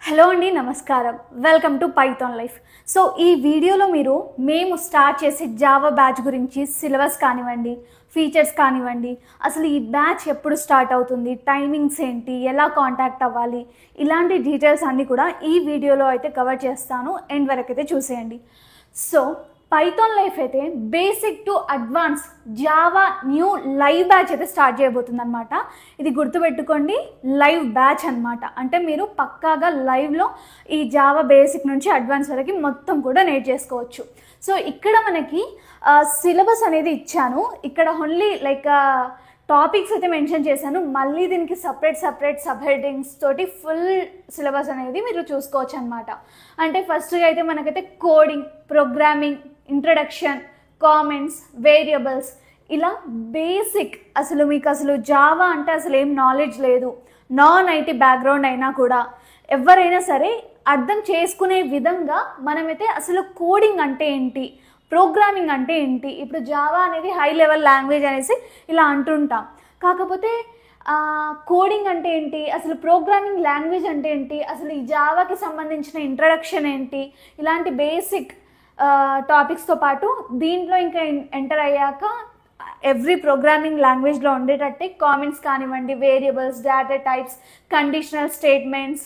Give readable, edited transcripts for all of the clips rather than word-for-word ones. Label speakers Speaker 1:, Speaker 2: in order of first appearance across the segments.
Speaker 1: Hello అండి, నమస్కారం. Welcome to Python life. So ఈ వీడియోలో మేము స్టార్ట్ చేసే జావా బ్యాచ్ గురించి సిలబస్ కానివ్వండి, ఫీచర్స్ కానివ్వండి, అసలు ఈ బ్యాచ్ ఎప్పుడు స్టార్ట్ అవుతుంది, టైమింగ్స్ ఏంటి, ఎలా కాంటాక్ట్ అవ్వాలి, ఇలాంటి డీటెయిల్స్ అన్నీ కూడా ఈ వీడియోలో అయితే కవర్ చేస్తాను. ఎండ్ వరకు అయితే చూసేయండి. సో పైథాన్ లైఫ్ అయితే basic to advance Java new live batch అయితే స్టార్ట్ చేయబోతుంది అనమాట. ఇది గుర్తుపెట్టుకోండి, లైవ్ బ్యాచ్ అనమాట. అంటే మీరు పక్కాగా లైవ్లో ఈ జావా బేసిక్ నుంచి అడ్వాన్స్ వరకు మొత్తం కూడా నేర్చేసుకోవచ్చు. సో ఇక్కడ మనకి సిలబస్ అనేది ఇచ్చాను. ఇక్కడ ఓన్లీ టాపిక్స్ అయితే మెన్షన్ చేశాను. మళ్ళీ దీనికి సపరేట్ సబ్ హెడ్డింగ్స్ తోటి ఫుల్ సిలబస్ అనేది మీరు చూసుకోవచ్చు అనమాట. అంటే ఫస్ట్గా అయితే మనకైతే coding, programming, introduction, comments, variables, ఇలా బేసిక్. మీకు అసలు జావా అంటే అసలు ఏం నాలెడ్జ్ లేదు, నాన్ ఐటీ బ్యాక్గ్రౌండ్ అయినా కూడా ఎవరైనా సరే అర్థం చేసుకునే విధంగా మనమైతే అసలు కోడింగ్ అంటే ఏంటి, ప్రోగ్రామింగ్ అంటే ఏంటి, ఇప్పుడు జావా అనేది హై లెవెల్ లాంగ్వేజ్ అనేసి ఇలా అంటుంటాం. కాకపోతే కోడింగ్ అంటే ఏంటి, అసలు ప్రోగ్రామింగ్ లాంగ్వేజ్ అంటే ఏంటి, అసలు ఈ జావాకి సంబంధించిన ఇంట్రడక్షన్ ఏంటి, ఇలాంటి బేసిక్ టాపిక్స్తో పాటు దీంట్లో ఇంకా ఎంటర్ అయ్యాక ఎవ్రీ ప్రోగ్రామింగ్ లాంగ్వేజ్లో ఉండేటట్టే కామెంట్స్ కానివ్వండి, variables, data types, conditional statements,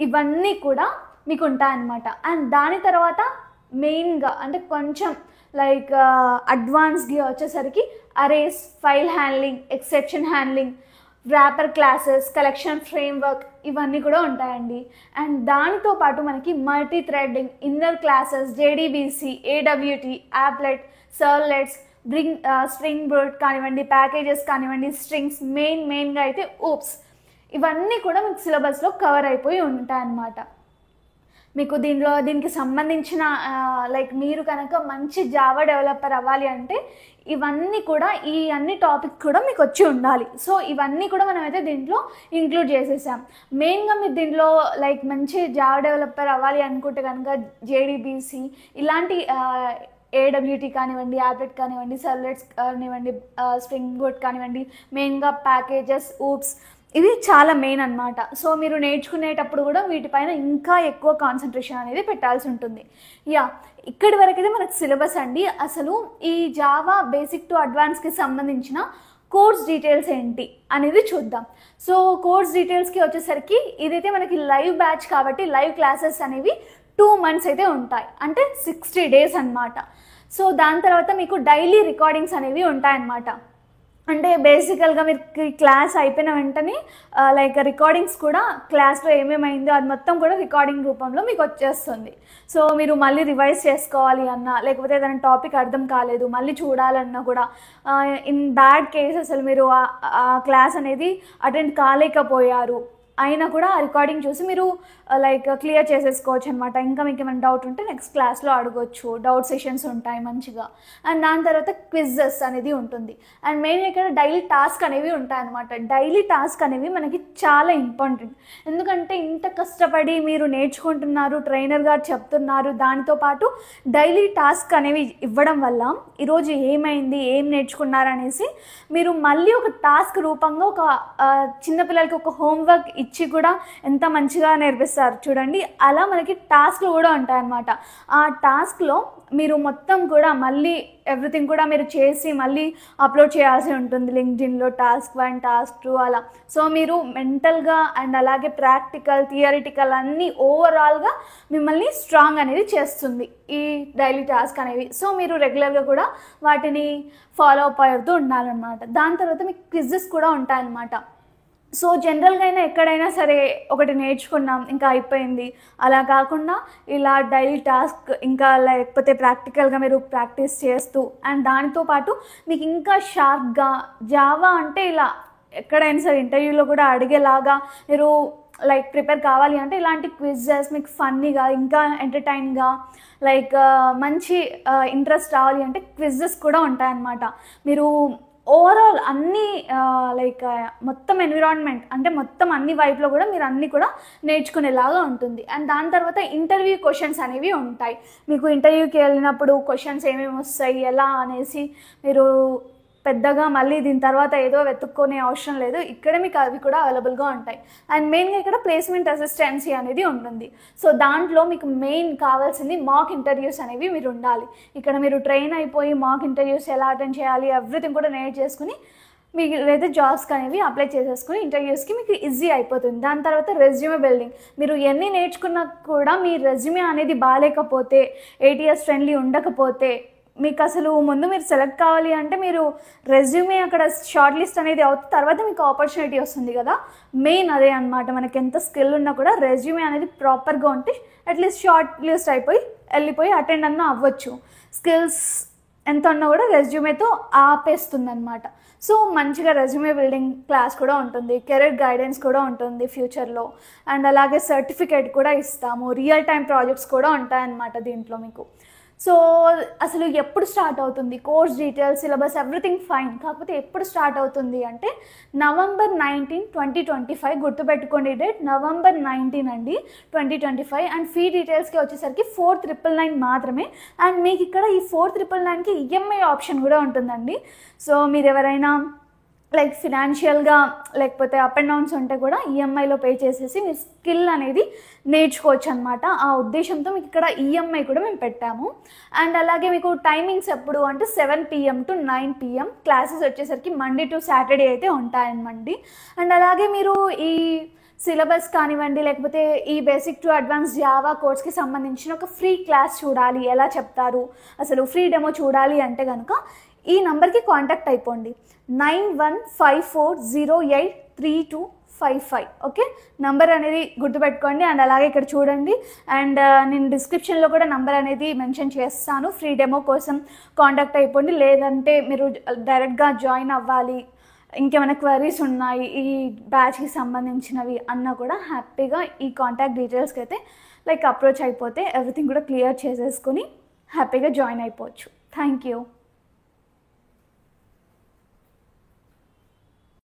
Speaker 1: ఇవన్నీ కూడా మీకు ఉంటాయన్నమాట. అండ్ దాని తర్వాత మెయిన్గా అంటే కొంచెం అడ్వాన్స్గా వచ్చేసరికి arrays, file handling, exception handling, wrapper classes, collection framework, ఇవన్నీ కూడా ఉంటాయండి. అండ్ దానితో పాటు మనకి multi threading, inner classes, JDBC, AWT, applet, servlets, spring boot కానివ్వండి, ప్యాకేజెస్ కానివ్వండి, స్ట్రింగ్స్, మెయిన్గా అయితే ఊప్స్, ఇవన్నీ కూడా మీకు సిలబస్లో కవర్ అయిపోయి ఉంటాయన్నమాట. మీకు దీనికి సంబంధించిన మీరు కనుక మంచి జావా డెవలపర్ అవ్వాలి అంటే ఇవన్నీ కూడా, ఈ అన్ని టాపిక్ కూడా మీకు వచ్చి ఉండాలి. సో ఇవన్నీ కూడా మనమైతే దీంట్లో ఇంక్లూడ్ చేసేసాం. మెయిన్గా మీరు దీంట్లో మంచి జావా డెవలపర్ అవ్వాలి అనుకుంటే కనుక జేడీబీసీ, ఇలాంటి ఏడబ్ల్యూటీ కానివ్వండి, యాప్లెట్ కానివ్వండి, సర్వ్లెట్స్ కానివ్వండి, స్ప్రింగ్ బూట్ కానివ్వండి, మెయిన్గా ప్యాకేజెస్, ఊప్స్, ఇవి చాలా మెయిన్ అనమాట. సో మీరు నేర్చుకునేటప్పుడు కూడా వీటిపైన ఇంకా ఎక్కువ కాన్సన్ట్రేషన్ అనేది పెట్టాల్సి ఉంటుంది. ఇక్కడి వరకైతే మనకు సిలబస్ అండి. అసలు ఈ జావా బేసిక్ టు అడ్వాన్స్కి సంబంధించిన కోర్స్ డీటెయిల్స్ ఏంటి అనేది చూద్దాం. సో కోర్స్ డీటెయిల్స్కి వచ్చేసరికి ఇదైతే మనకి లైవ్ బ్యాచ్ కాబట్టి లైవ్ క్లాసెస్ అనేవి 2 months అయితే ఉంటాయి, అంటే 60 days అనమాట. సో దాని తర్వాత మీకు డైలీ రికార్డింగ్స్ అనేవి ఉంటాయన్నమాట. అంటే బేసికల్గా మీరు క్లాస్ అయిపోయిన వెంటనే రికార్డింగ్స్ కూడా క్లాస్లో ఏమేమైందో అది మొత్తం కూడా రికార్డింగ్ రూపంలో మీకు వచ్చేస్తుంది. సో మీరు మళ్ళీ రివైజ్ చేసుకోవాలి అన్నా, లేకపోతే ఏదైనా టాపిక్ అర్థం కాలేదు మళ్ళీ చూడాలన్నా కూడా, ఇన్ బ్యాడ్ కేస్ అసలు మీరు ఆ క్లాస్ అనేది అటెండ్ కాలేకపోయారు అయినా కూడా ఆ రికార్డింగ్ చూసి మీరు క్లియర్ చేసేసుకోవచ్చు అనమాట. ఇంకా మీకు ఏమైనా డౌట్ ఉంటే నెక్స్ట్ క్లాస్లో అడగొచ్చు, డౌట్ సెషన్స్ ఉంటాయి మంచిగా. అండ్ దాని తర్వాత క్విజెస్ అనేది ఉంటుంది. అండ్ మెయిన్ ఇక్కడ డైలీ టాస్క్ అనేవి ఉంటాయి అనమాట. డైలీ టాస్క్ అనేవి మనకి చాలా ఇంపార్టెంట్. ఎందుకంటే ఇంత కష్టపడి మీరు నేర్చుకుంటున్నారు, ట్రైనర్ గారు చెప్తున్నారు, దానితో పాటు డైలీ టాస్క్ అనేవి ఇవ్వడం వల్ల ఈరోజు ఏమైంది, ఏం నేర్చుకున్నారు అనేసి మీరు మళ్ళీ ఒక టాస్క్ రూపంగా ఒక చిన్నపిల్లలకి ఒక హోంవర్క్ ఇచ్చి కూడా ఎంత మంచిగా నేర్పిస్తారు చూడండి. అలా మనకి టాస్క్లు కూడా ఉంటాయన్నమాట. ఆ టాస్క్లో మీరు మొత్తం కూడా మళ్ళీ ఎవ్రీథింగ్ కూడా మీరు చేసి మళ్ళీ అప్లోడ్ చేయాల్సి ఉంటుంది లింక్డ్ఇన్లో, టాస్క్ 1, టాస్క్ 2 అలా. సో మీరు మెంటల్గా అండ్ అలాగే ప్రాక్టికల్, థియరిటికల్ అన్నీ ఓవరాల్గా మిమ్మల్ని స్ట్రాంగ్ అనేది చేస్తుంది ఈ డైలీ టాస్క్ అనేవి. సో మీరు రెగ్యులర్గా కూడా వాటిని ఫాలో అప్ అవుతూ ఉండాలన్నమాట. దాని తర్వాత మీకు క్విజెస్ కూడా ఉంటాయన్నమాట. సో జనరల్గా అయినా ఎక్కడైనా సరే ఒకటి నేర్చుకున్నాం ఇంకా అయిపోయింది అలా కాకుండా ఇలా డైలీ టాస్క్, ఇంకా లేకపోతే ప్రాక్టికల్గా మీరు ప్రాక్టీస్ చేస్తూ అండ్ దానితో పాటు మీకు ఇంకా షార్ప్గా జావా అంటే ఇలా ఎక్కడైనా సరే ఇంటర్వ్యూలో కూడా అడిగేలాగా మీరు ప్రిపేర్ కావాలి అంటే ఇలాంటి క్విజెస్ మీకు ఫన్నీగా, ఇంకా ఎంటర్టైన్గా, మంచి ఇంట్రెస్ట్ రావాలి అంటే క్విజెస్ కూడా ఉంటాయన్నమాట. మీరు ఓవరాల్ అన్ని మొత్తం ఎన్విరాన్మెంట్ అంటే మొత్తం అన్ని వైపులో కూడా మీరు అన్నీ కూడా నేర్చుకునేలాగా ఉంటుంది. అండ్ దాని తర్వాత ఇంటర్వ్యూ క్వశ్చన్స్ అనేవి ఉంటాయి. మీకు ఇంటర్వ్యూకి వెళ్ళినప్పుడు క్వశ్చన్స్ ఏమేమి వస్తాయి, ఎలా అనేసి మీరు పెద్దగా మళ్ళీ దీని తర్వాత ఏదో వెతుక్కునే అవసరం లేదు, ఇక్కడ మీకు అవి కూడా అవైలబుల్గా ఉంటాయి. అండ్ మెయిన్గా ఇక్కడ ప్లేస్మెంట్ అసిస్టెన్సీ అనేది ఉంటుంది. సో దాంట్లో మీకు మెయిన్ కావాల్సింది మాక్ ఇంటర్వ్యూస్ అనేవి మీరు ఉండాలి. ఇక్కడ మీరు ట్రైన్ అయిపోయి మాక్ ఇంటర్వ్యూస్ ఎలా అటెండ్ చేయాలి ఎవ్రీథింగ్ కూడా నేర్చేసుకుని మీకు ఏదైతే జాబ్స్కి అనేవి అప్లై చేసేసుకుని ఇంటర్వ్యూస్కి మీకు ఈజీ అయిపోతుంది. దాని తర్వాత రెజ్యూమే బిల్డింగ్. మీరు ఎన్ని నేర్చుకున్నా కూడా మీ రెజ్యూమే అనేది బాగాలేకపోతే, ATS ఫ్రెండ్లీ ఉండకపోతే, మీకు అసలు ముందు మీరు సెలెక్ట్ కావాలి అంటే మీరు రెజ్యూమే అక్కడ షార్ట్ లిస్ట్ అనేది అవుతుంది, తర్వాత మీకు ఆపర్చునిటీ వస్తుంది కదా. మెయిన్ అదే అనమాట. మనకి ఎంత స్కిల్ ఉన్నా కూడా రెజ్యూమే అనేది ప్రాపర్గా ఉంటే అట్లీస్ట్ షార్ట్ లిస్ట్ అయిపోయి వెళ్ళిపోయి అటెండ్ అన్న అవ్వచ్చు. స్కిల్స్ ఎంత ఉన్నా కూడా రెజ్యూమేతో ఆపేస్తుంది అనమాట. సో మంచిగా రెజ్యూమే బిల్డింగ్ క్లాస్ కూడా ఉంటుంది, కెరీర్ గైడెన్స్ కూడా ఉంటుంది ఫ్యూచర్లో. అండ్ అలాగే సర్టిఫికేట్ కూడా ఇస్తాము, రియల్ టైం ప్రాజెక్ట్స్ కూడా ఉంటాయన్నమాట దీంట్లో మీకు. సో అసలు ఎప్పుడు స్టార్ట్ అవుతుంది, course details, syllabus everything fine. కాకపోతే ఎప్పుడు స్టార్ట్ అవుతుంది అంటే November 19, 2025. గుర్తుపెట్టుకోండి డేట్, November 19 అండి 2025. అండ్ ఫీ డీటెయిల్స్కి వచ్చేసరికి 4,999 మాత్రమే. అండ్ మీకు ఇక్కడ ఈ 4,999కి EMI ఆప్షన్ కూడా ఉంటుందండి. సో మీరు ఎవరైనా లైక్ ఫినాన్షియల్గా లేకపోతే అప్ అండ్ డౌన్స్ ఉంటే కూడా EMIలో పే చేసేసి మీ స్కిల్ అనేది నేర్చుకోవచ్చు అనమాట. ఆ ఉద్దేశంతో మీకు ఇక్కడ EMI కూడా మేము పెట్టాము. అండ్ అలాగే మీకు టైమింగ్స్ ఎప్పుడు అంటే 7 PM to 9 PM. క్లాసెస్ వచ్చేసరికి Monday to Saturday అయితే ఉంటాయన్నమాట. అండ్ అలాగే మీరు ఈ సిలబస్ కానివ్వండి లేకపోతే ఈ బేసిక్ టు అడ్వాన్స్ జావా కోర్స్కి సంబంధించిన ఒక ఫ్రీ క్లాస్ చూడాలి, ఎలా చెప్తారు అసలు ఫ్రీ డెమో చూడాలి అంటే కనుక ఈ నెంబర్కి కాంటాక్ట్ అయిపోండి, 9154083255. ఓకే, నంబర్ అనేది గుర్తుపెట్టుకోండి. అండ్ అలాగే ఇక్కడ చూడండి, అండ్ నేను డిస్క్రిప్షన్లో కూడా నంబర్ అనేది మెన్షన్ చేస్తాను. ఫ్రీ డెమో కోసం కాంటాక్ట్ అయిపోండి. లేదంటే మీరు డైరెక్ట్గా జాయిన్ అవ్వాలి, ఇంకేమైనా క్వరీస్ ఉన్నాయి ఈ బ్యాచ్కి సంబంధించినవి అన్నా కూడా హ్యాపీగా ఈ కాంటాక్ట్ డీటెయిల్స్కి అయితే లైక్ అప్రోచ్ అయిపోతే ఎవ్రీథింగ్ కూడా క్లియర్ చేసేసుకొని హ్యాపీగా జాయిన్ అయిపోవచ్చు. Thank you.